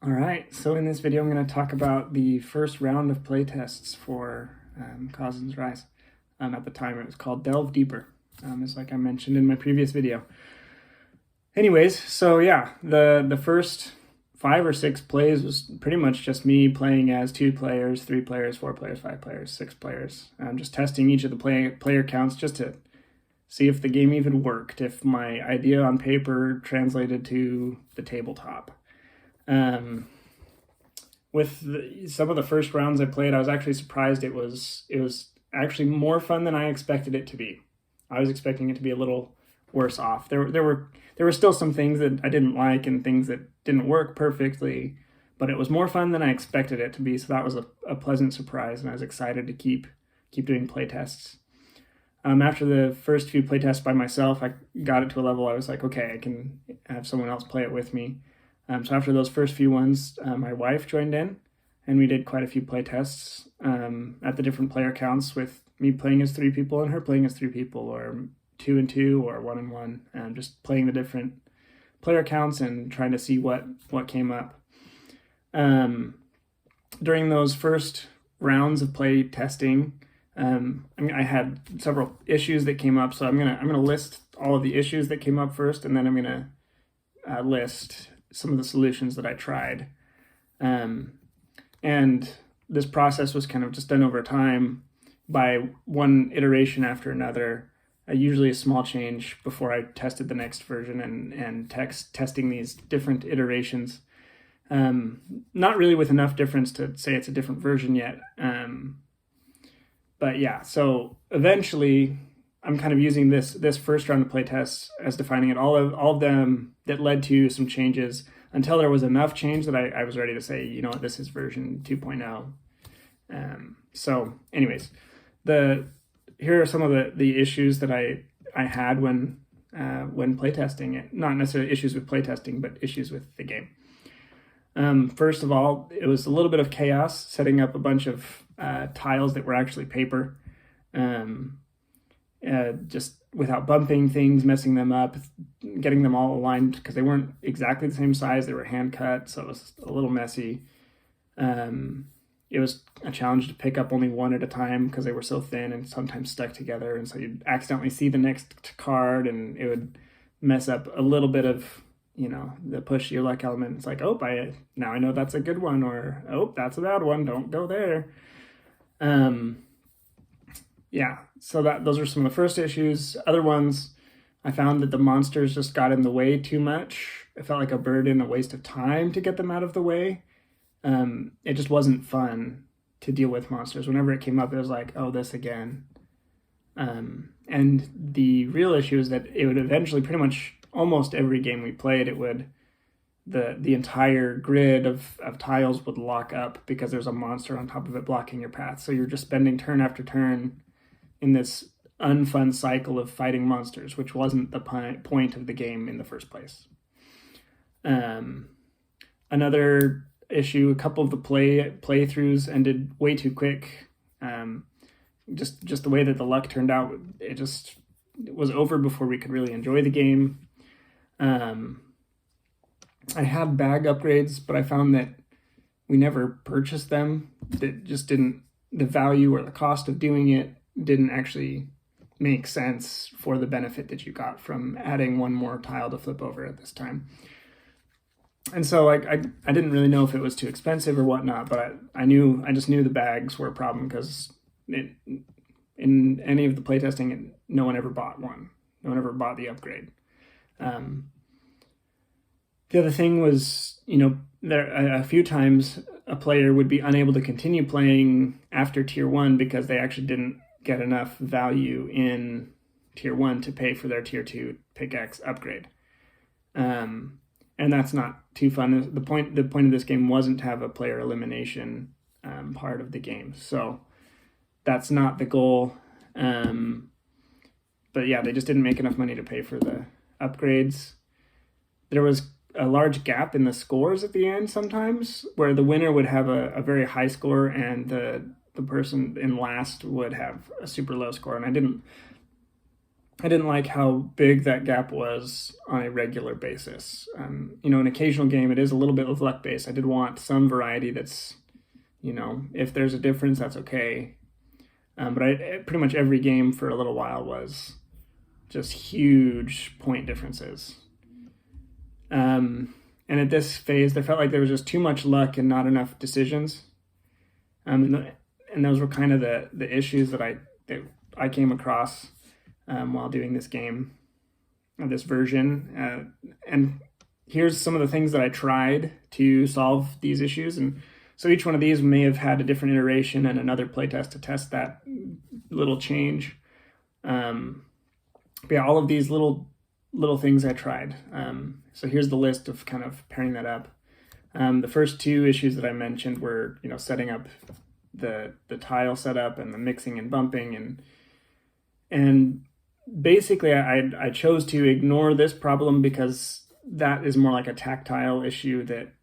All right, so in this video, I'm going to talk about the first round of playtests for Khaazin's Rise. At the time, it was called Delve Deeper, as like I mentioned in my previous video. Anyways, so yeah, the first 5 or 6 plays was pretty much just me playing as 2 players, 3 players, 4 players, 5 players, 6 players. Just testing each of the player counts just to see if the game even worked, if my idea on paper translated to the tabletop. With some of the first rounds I played, I was actually surprised it was actually more fun than I expected it to be. I was expecting it to be a little worse off. There were still some things that I didn't like and things that didn't work perfectly, but it was more fun than I expected it to be. So that was a pleasant surprise, and I was excited to keep doing playtests. After the first few playtests by myself, I got it to a level I was like, okay, I can have someone else play it with me. So after those first few ones, my wife joined in, and we did quite a few playtests at the different player counts, with me playing as 3 people and her playing as 3 people, or 2 and 2, or 1 and 1, just playing the different player counts and trying to see what came up. During those first rounds of play testing, I had several issues that came up, so I'm gonna list all of the issues that came up first, and then I'm gonna list some of the solutions that I tried. And this process was kind of just done over time by one iteration after another, usually a small change before I tested the next version, and testing these different iterations. Not really with enough difference to say it's a different version yet. But yeah, so eventually I'm kind of using this first round of playtests as defining it, all of them that led to some changes, until there was enough change that I was ready to say, you know what, this is version 2.0. So anyways, here are some of the issues that I had when playtesting it. Not necessarily issues with playtesting, but issues with the game. First of all, it was a little bit of chaos setting up a bunch of tiles that were actually paper, just without bumping things, messing them up, getting them all aligned, because they weren't exactly the same size. They were hand cut, so it was a little messy. It was a challenge to pick up only one at a time because they were so thin and sometimes stuck together, and so you'd accidentally see the next card and it would mess up a little bit of, the push your luck element. It's like, oh, now I know that's a good one, or oh, that's a bad one, don't go there. Yeah, so those are some of the first issues. Other ones, I found that the monsters just got in the way too much. It felt like a burden, a waste of time to get them out of the way. It just wasn't fun to deal with monsters. Whenever it came up, it was like, oh, this again. And the real issue is that it would eventually, pretty much almost every game we played, the entire grid of tiles would lock up because there's a monster on top of it blocking your path. So you're just spending turn after turn in this unfun cycle of fighting monsters, which wasn't the point of the game in the first place. Another issue, a couple of the playthroughs ended way too quick. Just the way that the luck turned out, it was over before we could really enjoy the game. I had bag upgrades, but I found that we never purchased them. That just didn't, the value or the cost of doing it didn't actually make sense for the benefit that you got from adding one more tile to flip over at this time. And so I didn't really know if it was too expensive or whatnot, but I just knew the bags were a problem, because in any of the playtesting, no one ever bought one. No one ever bought the upgrade. The other thing was, there a few times a player would be unable to continue playing after tier 1 because they actually didn't get enough value in tier 1 to pay for their tier 2 pickaxe upgrade. And that's not too fun. The point of this game wasn't to have a player elimination part of the game, so that's not the goal. But yeah, they just didn't make enough money to pay for the upgrades. There was a large gap in the scores at the end sometimes, where the winner would have a very high score and the person in last would have a super low score. And I didn't like how big that gap was on a regular basis. An occasional game, it is a little bit of luck based. I did want some variety that's, if there's a difference, that's okay. But pretty much every game for a little while was just huge point differences. And at this phase, there felt like there was just too much luck and not enough decisions. And those were kind of the issues that I came across while doing this game, this version. And here's some of the things that I tried to solve these issues. And so each one of these may have had a different iteration and another playtest to test that little change. But yeah, all of these little things I tried. So here's the list of kind of pairing that up. The first two issues that I mentioned were, setting up the tile setup and the mixing and bumping, and basically I chose to ignore this problem because that is more like a tactile issue that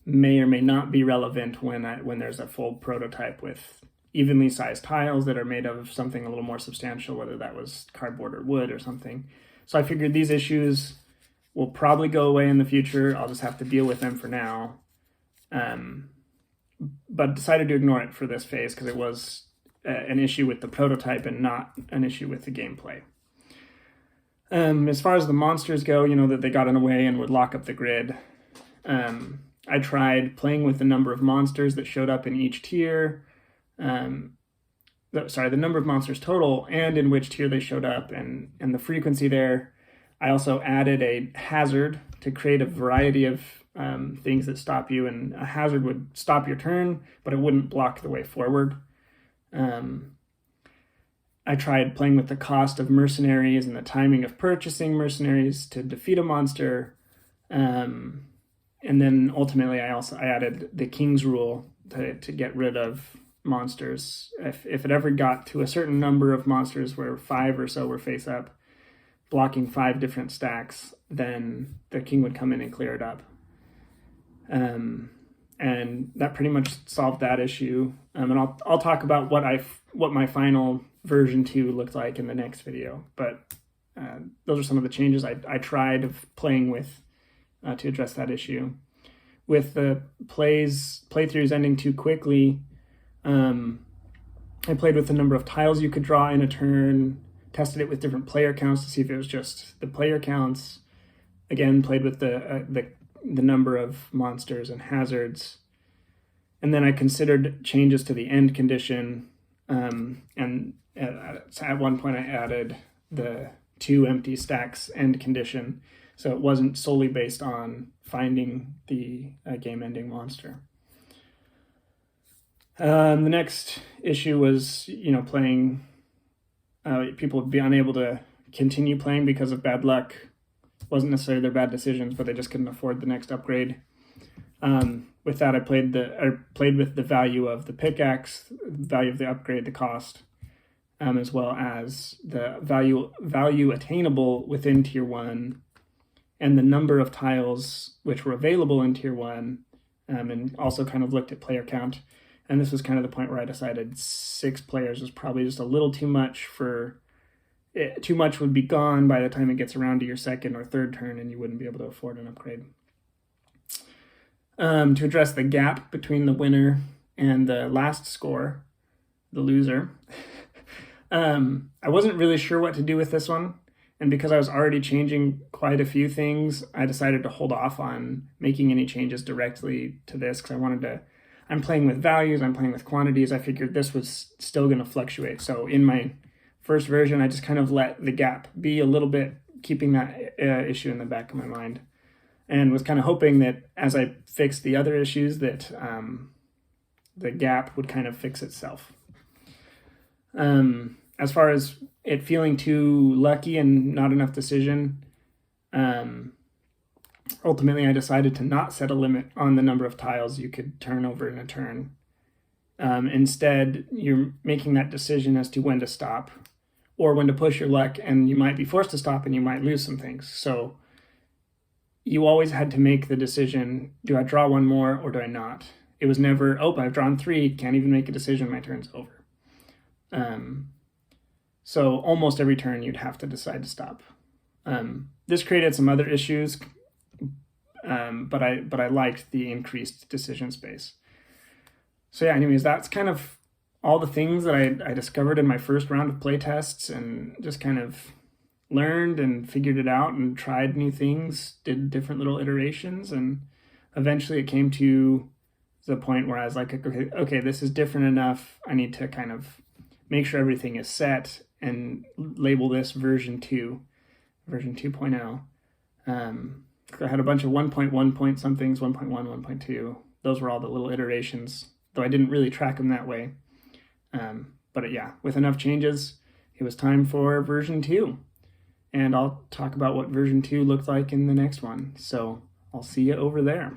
may or may not be relevant when there's a full prototype with evenly sized tiles that are made of something a little more substantial, whether that was cardboard or wood or something. So I figured these issues will probably go away in the future. I'll just have to deal with them for now. But decided to ignore it for this phase because it was an issue with the prototype and not an issue with the gameplay. As far as the monsters go, that they got in the way and would lock up the grid. I tried playing with the number of monsters that showed up in each tier. The number of monsters total and in which tier they showed up and the frequency there. I also added a hazard to create a variety of things that stop you, and a hazard would stop your turn, but it wouldn't block the way forward. I tried playing with the cost of mercenaries and the timing of purchasing mercenaries to defeat a monster. And then ultimately I added the king's rule to get rid of monsters. If it ever got to a certain number of monsters where 5 or so were face up, blocking 5 different stacks, then the king would come in and clear it up. And that pretty much solved that issue. And I'll talk about what my final version 2 looked like in the next video. But those are some of the changes I tried of playing with to address that issue. With the playthroughs ending too quickly, I played with the number of tiles you could draw in a turn, tested it with different player counts to see if it was just the player counts. Again, played with the number of monsters and hazards. And then I considered changes to the end condition. And at one point I added the 2 empty stacks end condition. So it wasn't solely based on finding the game-ending monster. The next issue was, playing. People would be unable to continue playing because of bad luck. Wasn't necessarily their bad decisions, but they just couldn't afford the next upgrade. With that, I played with the value of the pickaxe, the value of the upgrade, the cost, as well as the value attainable within Tier 1, and the number of tiles which were available in Tier 1, and also kind of looked at player count. And this was kind of the point where I decided 6 players was probably just a little too much too much would be gone by the time it gets around to your second or third turn, and you wouldn't be able to afford an upgrade. To address the gap between the winner and the last score, the loser, I wasn't really sure what to do with this one. And because I was already changing quite a few things, I decided to hold off on making any changes directly to this because I'm playing with values, I'm playing with quantities. I figured this was still going to fluctuate. So in my first version, I just kind of let the gap be a little bit, keeping that issue in the back of my mind, and was kind of hoping that as I fixed the other issues that the gap would kind of fix itself. As far as it feeling too lucky and not enough decision, ultimately I decided to not set a limit on the number of tiles you could turn over in a turn. Instead, you're making that decision as to when to stop or when to push your luck, and you might be forced to stop and you might lose some things. So you always had to make the decision, do I draw one more or do I not? It was never, I've drawn 3, can't even make a decision, my turn's over. So almost every turn you'd have to decide to stop. This created some other issues, but I liked the increased decision space. So yeah, anyways, that's kind of all the things that I discovered in my first round of play tests, and just kind of learned and figured it out and tried new things, did different little iterations, and eventually it came to the point where I was like, okay, this is different enough. I need to kind of make sure everything is set and label this version 2, version 2.0. I had a bunch of 1.1 point somethings, 1.1, 1.2. Those were all the little iterations, though I didn't really track them that way. But yeah, with enough changes, it was time for version 2. And I'll talk about what version 2 looked like in the next one. So I'll see you over there.